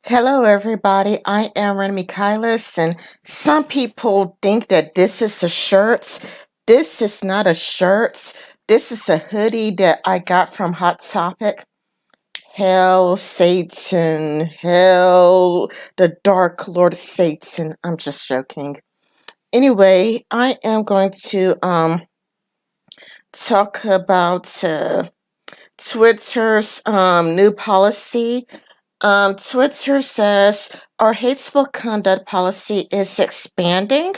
Hello, everybody. I am Ren Michaelis, and some people think that this is a shirt. This is not a shirt. This is a hoodie that I got from Hot Topic. Hell, Satan, hell, the Dark Lord Satan. I'm just joking. Anyway, I am going to talk about Twitter's new policy. Twitter says our hateful conduct policy is expanding.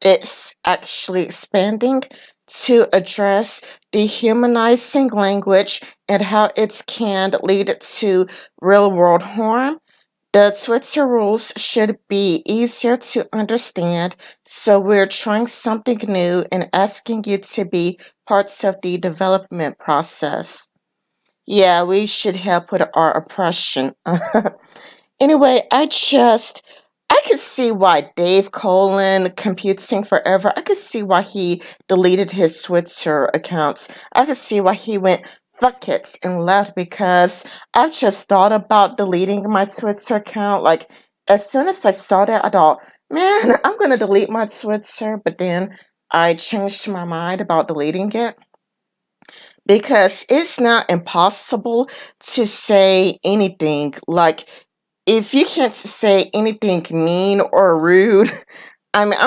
It's actually expanding to address dehumanizing language and how it can lead to real world harm. The Twitter rules should be easier to understand, so we're trying something new and asking you to be parts of the development process. Yeah, we should help with our oppression. Anyway, I could see why Dave Colin, Computing Forever, I could see why he deleted his Twitter accounts. I could see why he went fuck it and left because I've just thought about deleting my Twitter account. Like, as soon as I saw that, I thought, man, I'm gonna delete my Twitter, but then I changed my mind about deleting it because it's not impossible to say anything. Like, if you can't say anything mean or rude, I mean,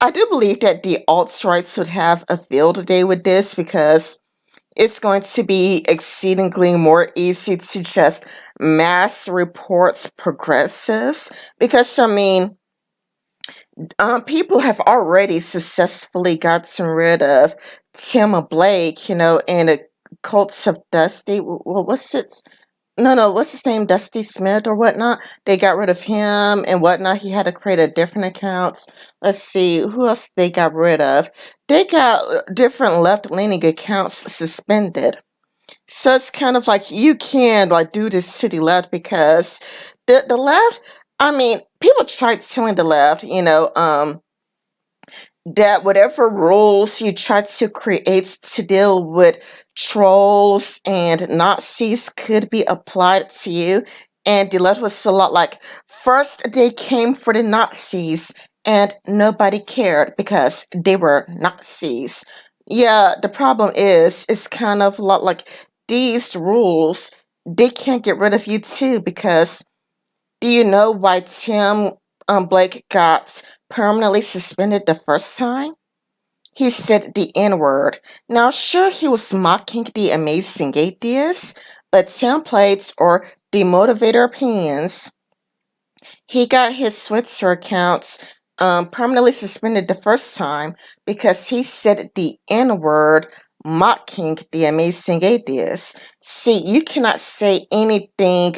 I do believe that the alt rights would have a field day with this because it's going to be exceedingly more easy to just mass report progressives. Because, I mean, people have already successfully gotten rid of Tim Blake, and the cults of Dusty. What's it? No, what's his name? Dusty Smith or whatnot. They got rid of him and whatnot. He had to create a different accounts. Let's see, who else they got rid of? They got different left-leaning accounts suspended. So it's kind of like you can like do this to the left because the left. I mean, people tried telling the left, that whatever rules you try to create to deal with trolls and Nazis could be applied to you. And the left was a lot like, first they came for the Nazis and nobody cared because they were Nazis. Yeah, the problem is, it's kind of a lot like these rules, they can't get rid of you too because do you know why Tim Blake got permanently suspended the first time? He said the N word. Now, sure, he was mocking the amazing atheist, but templates or demotivator opinions. He got his Twitter account permanently suspended the first time because he said the N word mocking the amazing atheist. See, you cannot say anything,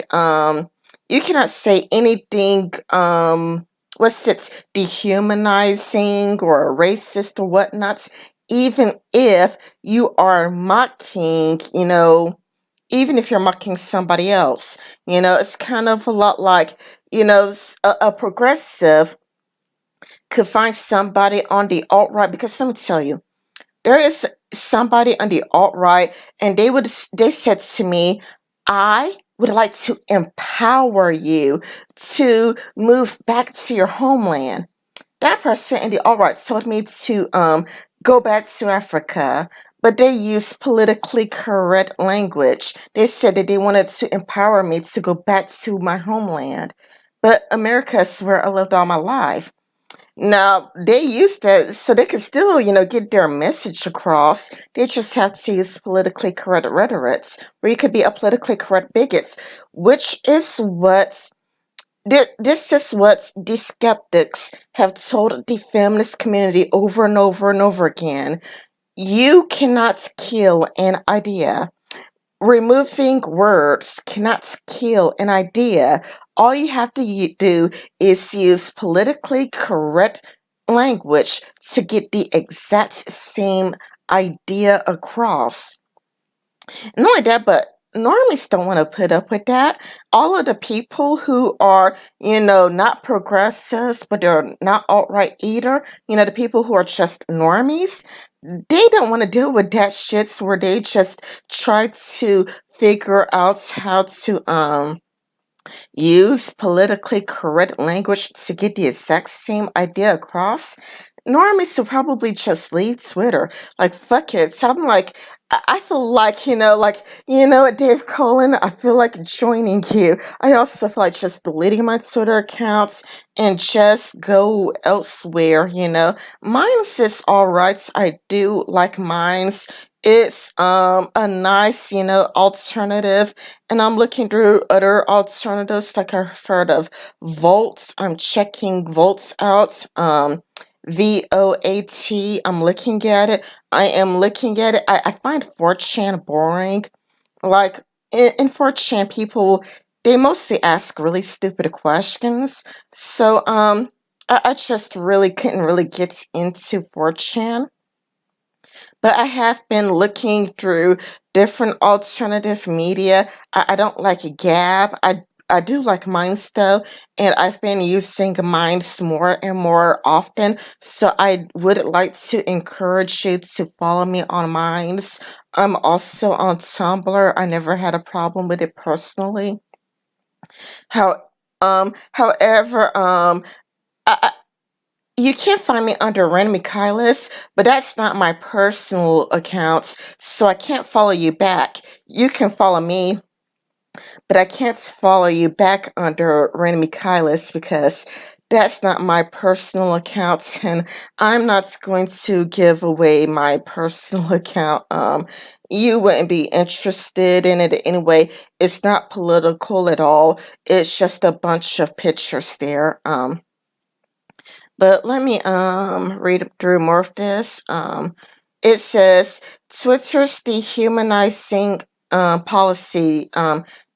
what's it, dehumanizing or racist or whatnot, even if you are mocking, even if you're mocking somebody else. It's kind of a lot like, a progressive could find somebody on the alt right because let me tell you, there is somebody on the alt right, and they said to me, I would like to empower you to move back to your homeland. That person in the alt right told me to go back to Africa, but they used politically correct language. They said that they wanted to empower me to go back to my homeland. But America is where I lived all my life. Now, they use that so they can still, get their message across. They just have to use politically correct rhetoric, where you could be a politically correct bigot, which is what this is what the skeptics have told the feminist community over and over and over again. You cannot kill an idea. Removing words cannot kill an idea. All you have to do is use politically correct language to get the exact same idea across. Not only that, but normies don't want to put up with that. All of the people who are, not progressives, but they're not alt-right either, the people who are just normies, they don't want to deal with that shit where they just try to figure out how to use politically correct language to get the exact same idea across, normies will probably just leave Twitter. Like, fuck it. So I'm like, I feel like, what, Dave Cullen, I feel like joining you. I also feel like just deleting my Twitter accounts and just go elsewhere. Mine's is alright. I do like mine's. It's a nice, alternative, and I'm looking through other alternatives like I've heard of Volts. I'm checking Volts out. VOAT. I'm looking at it. I am looking at it. I find 4chan boring. Like in 4chan, people they mostly ask really stupid questions. So I just really couldn't really get into 4chan. But I have been looking through different alternative media. I don't like Gab. I do like Minds though, and I've been using Minds more and more often. So I would like to encourage you to follow me on Minds. I'm also on Tumblr. I never had a problem with it personally. How, however, I, you can't find me under Ren Michaelis, but that's not my personal account, so I can't follow you back. You can follow me, but I can't follow you back under Ren Michaelis because that's not my personal account, and I'm not going to give away my personal account. You wouldn't be interested in it anyway. It's not political at all. It's just a bunch of pictures there. But let me read through more of this. It says Twitter's dehumanizing policy,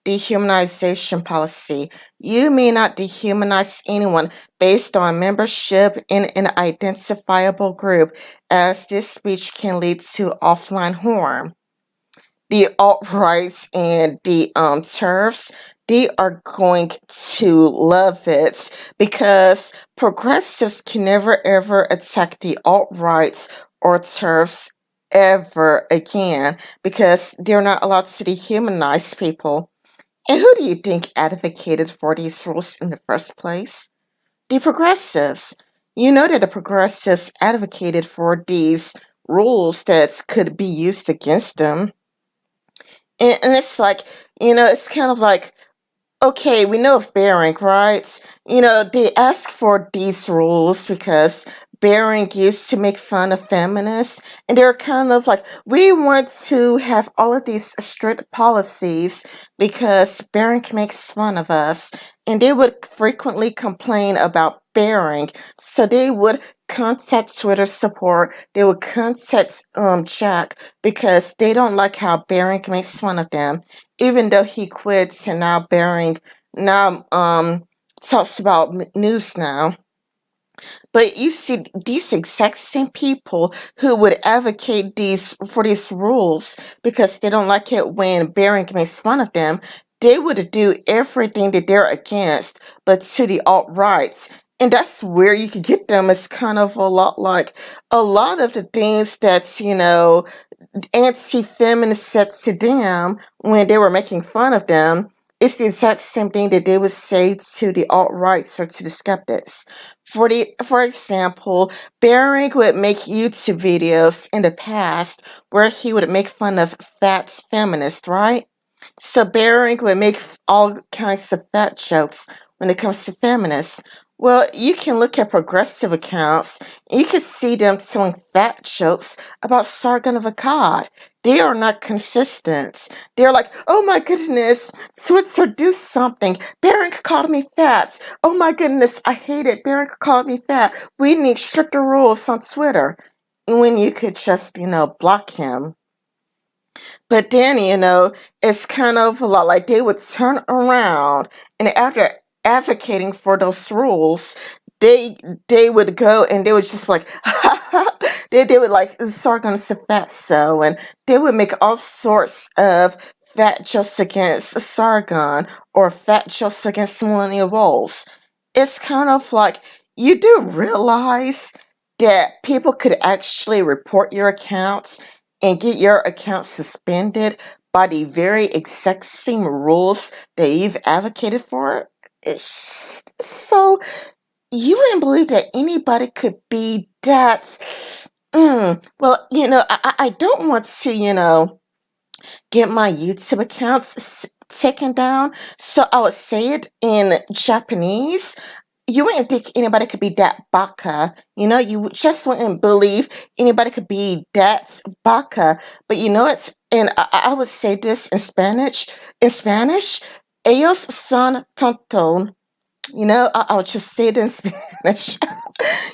dehumanization policy. You may not dehumanize anyone based on membership in an identifiable group, as this speech can lead to offline harm. The alt-rights and the TERFs, they are going to love it because progressives can never ever attack the alt-rights or TERFs ever again because they're not allowed to dehumanize people. And who do you think advocated for these rules in the first place? The progressives. You know that the progressives advocated for these rules that could be used against them. And it's like, it's kind of like, okay, we know of Bering, right? They ask for these rules because Bering used to make fun of feminists, and they're kind of like, we want to have all of these strict policies because Bering makes fun of us, and they would frequently complain about Bering, so they would contact Twitter support, they would contact Jack because they don't like how Bering makes fun of them even though he quits and now Bering now talks about news now. But you see these exact same people who would advocate these rules because they don't like it when Bering makes fun of them, they would do everything that they're against, but to the alt rights. And that's where you could get them. It's kind of a lot like a lot of the things that, anti-feminists said to them when they were making fun of them. It's the exact same thing that they would say to the alt-rights or to the skeptics. For example, Bering would make YouTube videos in the past where he would make fun of fat feminists, right? So Bering would make all kinds of fat jokes when it comes to feminists. Well, you can look at progressive accounts, and you can see them telling fat jokes about Sargon of Akkad. They are not consistent. They're like, oh my goodness, Switzer, do something. Bering called me fat. Oh my goodness, I hate it. Bering called me fat. We need stricter rules on Twitter. When you could just, block him. But then, it's kind of a lot like they would turn around and after advocating for those rules, they would go and they would just like they would like Sargon so and they would make all sorts of fat jokes against Sargon or fat jokes against Millennial Wolves. It's kind of like you do realize that people could actually report your accounts and get your account suspended, by the very exact same rules that you've advocated for. So you wouldn't believe that anybody could be that. Well, I don't want to, get my YouTube accounts taken down, so I would say it in Japanese. You wouldn't think anybody could be that baka. You just wouldn't believe anybody could be that baka. But and I would say this in Spanish. In Spanish, ellos son tontos. I would just say it in Spanish.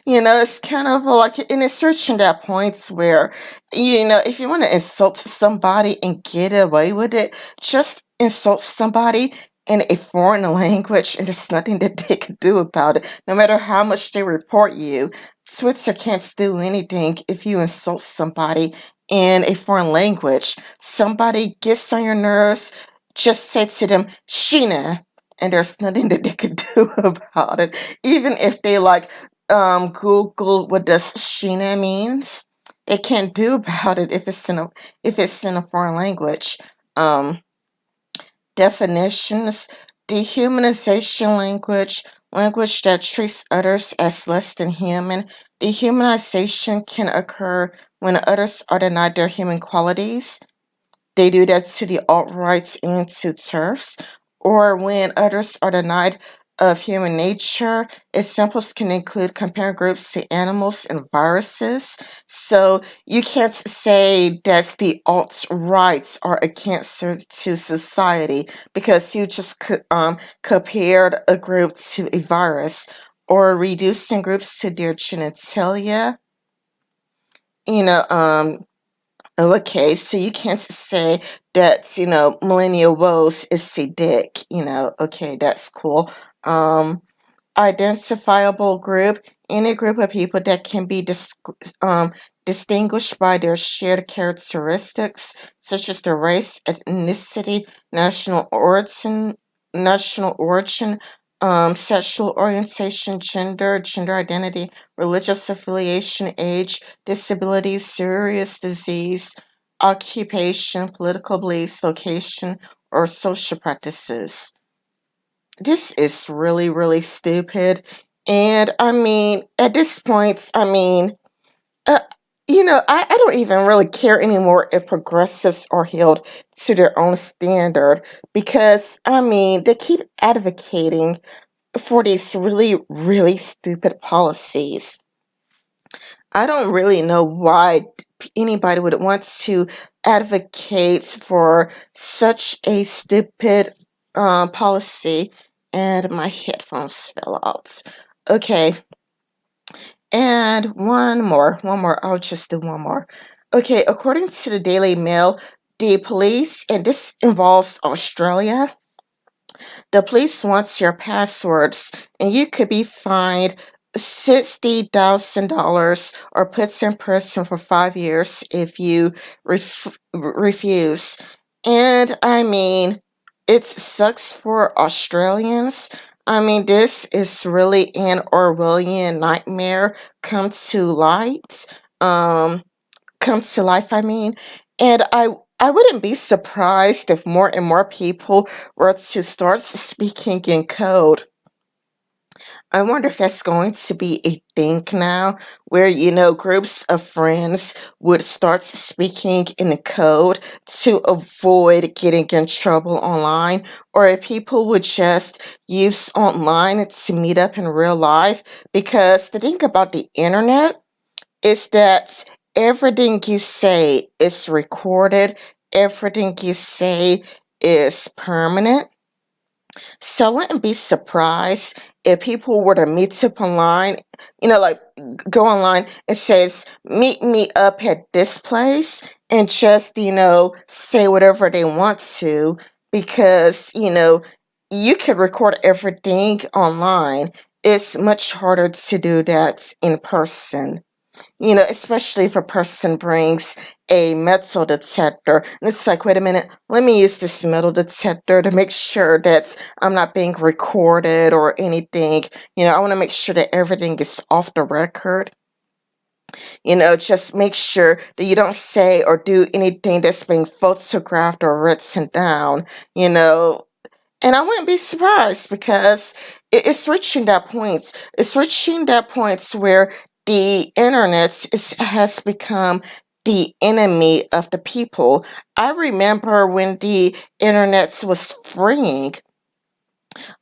It's kind of like, and it's reaching that point where, if you want to insult somebody and get away with it, just insult somebody in a foreign language, and there's nothing that they can do about it. No matter how much they report you, Twitter can't do anything if you insult somebody in a foreign language. Somebody gets on your nerves, just say to them, Sheena, and there's nothing that they could do about it. Even if they Google what does Sheena means, they can't do about it if it's in a foreign language. Um, Definitions: dehumanization language that treats others as less than human. Dehumanization can occur when others are denied their human qualities. They do that to the alt-right and to TERFs, or when others are denied of human nature. Examples can include comparing groups to animals and viruses. So you can't say that the alt-rights are a cancer to society because you just compared a group to a virus, or reducing groups to their genitalia. You know, um, Okay, so you can't say that, millennial woes is a dick, okay, that's cool. Um, Identifiable group, any group of people that can be distinguished by their shared characteristics, such as their race, ethnicity, national origin, sexual orientation, gender identity, religious affiliation, age, disability, serious disease, occupation, political beliefs, location, or social practices. This is really, really stupid. And I mean, at this point, uh, I don't even really care anymore if progressives are held to their own standard because, they keep advocating for these really, really stupid policies. I don't really know why anybody would want to advocate for such a stupid policy. And my headphones fell out. Okay, and one more. I'll just do one more. Okay, according to the Daily Mail, the police, and this involves Australia, the police wants your passwords, and you could be fined $60,000 or put in prison for 5 years if you refuse. And it sucks for Australians. This is really an Orwellian nightmare come to light. Um, come to life, and I wouldn't be surprised if more and more people were to start speaking in code. I wonder if that's going to be a thing now, where groups of friends would start speaking in code to avoid getting in trouble online, or if people would just use online to meet up in real life. Because the thing about the internet is that everything you say is recorded, everything you say is permanent. So I wouldn't be surprised if people were to meet up online, like go online and says, meet me up at this place, and just, say whatever they want to, because, you could record everything online. It's much harder to do that in person. Especially if a person brings a metal detector. And it's like, wait a minute, let me use this metal detector to make sure that I'm not being recorded or anything. I want to make sure that everything is off the record. Just make sure that you don't say or do anything that's being photographed or written down, you know. And I wouldn't be surprised because it's reaching that point. It's reaching that point where the internet has become the enemy of the people. I remember when the internet was freeing.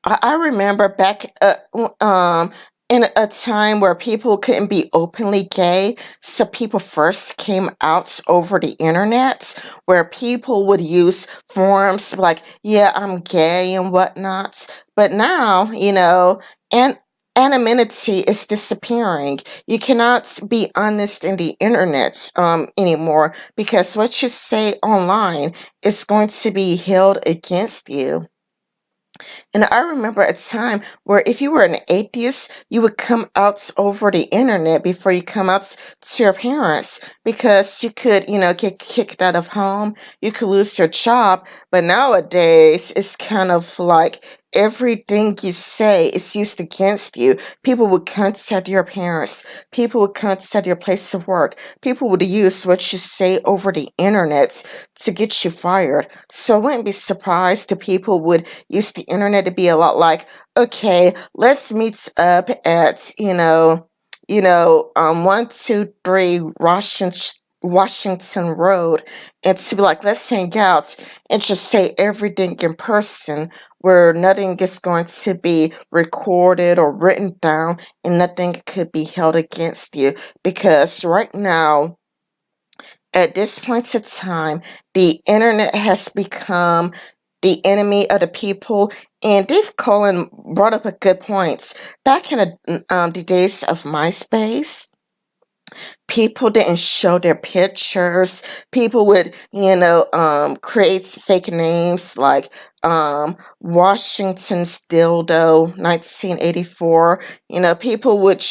I remember back in a time where people couldn't be openly gay, so people first came out over the internet, where people would use forums like, "Yeah, I'm gay" and whatnot. But now, and anonymity is disappearing. You cannot be honest in the internet anymore because what you say online is going to be held against you. And I remember a time where if you were an atheist, you would come out over the internet before you come out to your parents because you could, get kicked out of home, you could lose your job. But nowadays, it's kind of like everything you say is used against you. People would contact your parents, people would contact your place of work, people would use what you say over the internet to get you fired. So I wouldn't be surprised if people would use the internet to be a lot like, okay, let's meet up at 123 Washington Road, and to be like, let's hang out and just say everything in person, where nothing is going to be recorded or written down, and nothing could be held against you. Because right now, at this point in time, the internet has become the enemy of the people. And Dave Cullen brought up a good point. Back in the days of MySpace, people didn't show their pictures. People would, create fake names like Washington's Dildo 1984. People would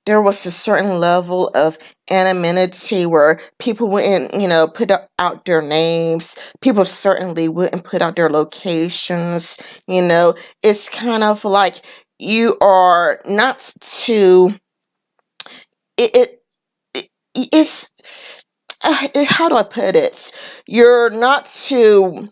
there was a certain level of anonymity where people wouldn't, put out their names. People certainly wouldn't put out their locations. It's kind of like you are not to, it, it it's how do I put it? You're not to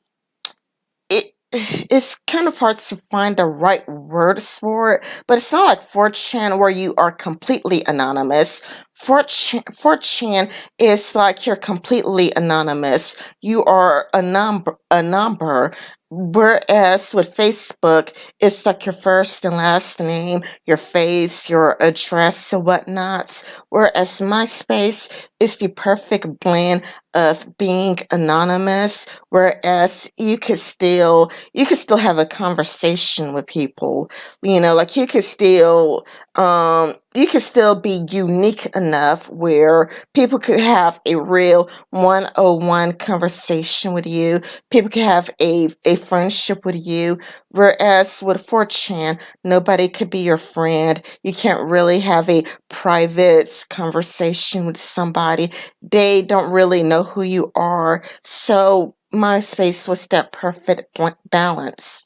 it. It's kind of hard to find the right words for it, but it's not like 4chan where you are completely anonymous. 4chan is like you're completely anonymous. You are a number. Whereas with Facebook, it's like your first and last name, your face, your address, and whatnot. Whereas MySpace is the perfect blend of being anonymous, whereas you could still have a conversation with people. Like you could still be unique enough where people could have a real one-on-one conversation with you. People could have a friendship with you. Whereas with 4chan, nobody could be your friend. You can't really have a private conversation with somebody. They don't really know who you are. So MySpace was that perfect balance.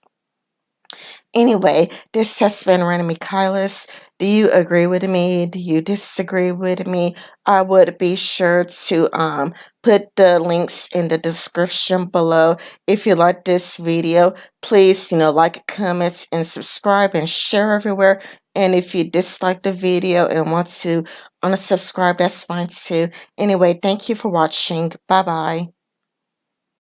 Anyway, this has been Random Michaelis. Do you agree with me? Do you disagree with me? I would be sure to put the links in the description below. If you like this video, please like, comment, and subscribe and share everywhere. And if you dislike the video and want to unsubscribe, that's fine too. Anyway, thank you for watching. Bye bye.